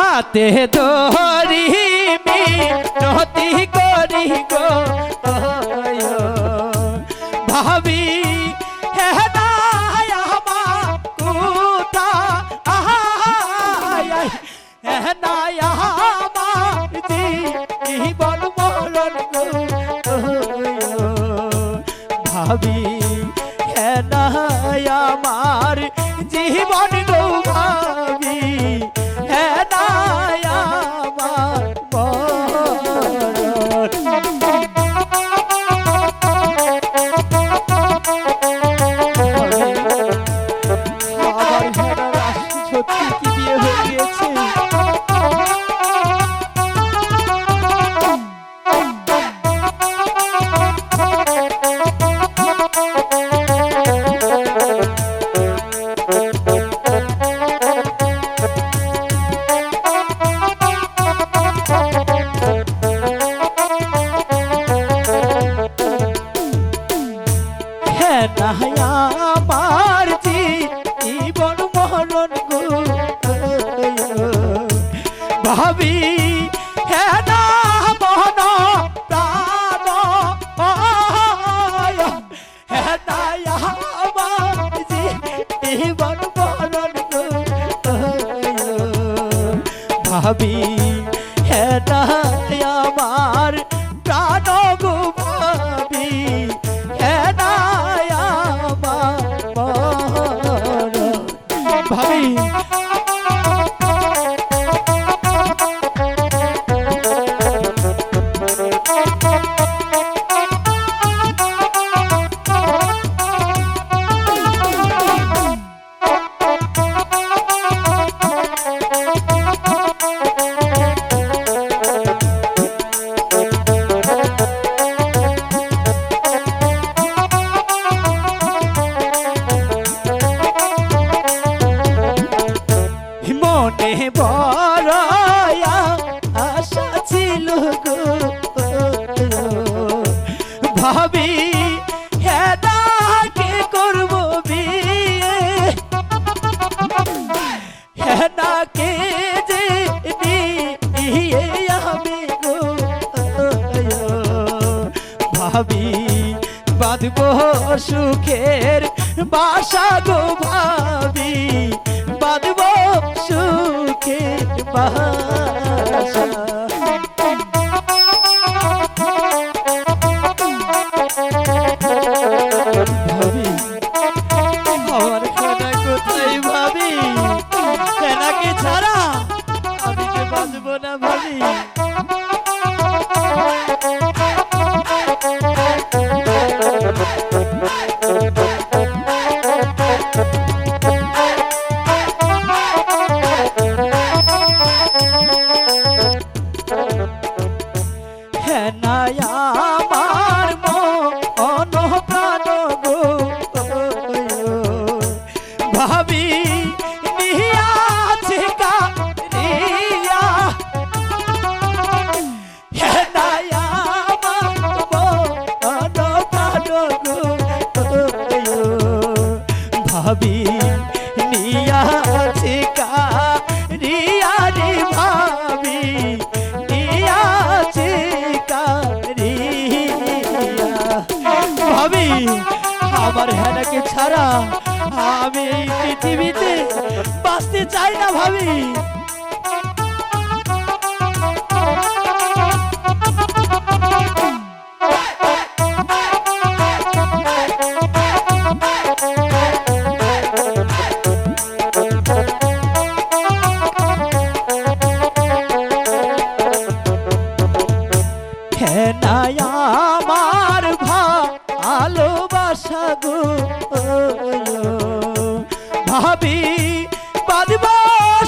হাতে ধরি মিনতি করি গো ভাবি হে নাই আমার কুতা হে নাই আমার জীবন মরণ গো ভাবি হে নাই আমার জীবন গো ভাবি হে নাই আমার সত্যি কি বিয়ে হয়ে গিয়েছে আমার জীবন মরণ গো ভাবি হে না মন প্রাণ হে না আমার জীবন মরণ গো ভাবি হে না আমার প্রাণ গো ভাবি হে না ভাবি মনে বড় আশা ছিল গো ভাবি হে নাকে করব বিয়ে হে নাকে যে বিয়ে আমি গো ভাবি বাঁধব সুখের বাসা গো ভাবি বাঁধব সুখের বাসা ভাবি আমার খানা কোথায় ভাবি সেনাকে ছাড়া আমি যে বাঁচব না ভাবি আমার মন প্রাণ গো ভাবি নিয়াছে কারিয়া হে নাই আমার মন প্রাণ গো ভাবি নিয়াছে কারিয়া রে ভাবি নিয়াছে ভাবি আমার হেনাকে ছাড়া আমি এই পৃথিবীতে বাঁচতে চাই না ভাবি হেনায় আমার ভালোবাসা গো ভাবি বাঁধব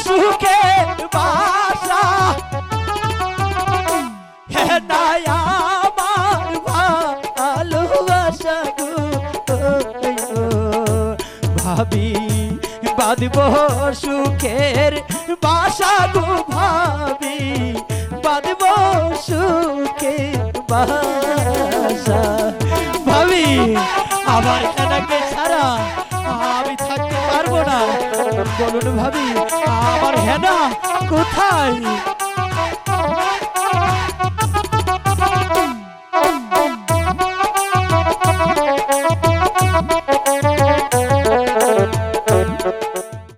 সুখের বাসা হেনায় আমার ভালোবাসা গো ভাবি বাঁধব সুখের বাসা গো ভাবি বাঁধব সুখের বাসা ভাবি আমার হেনাকে ছাড়া আমি থাকতে পারবো না বলুন ভাবি, আমার হেনা কোথায়?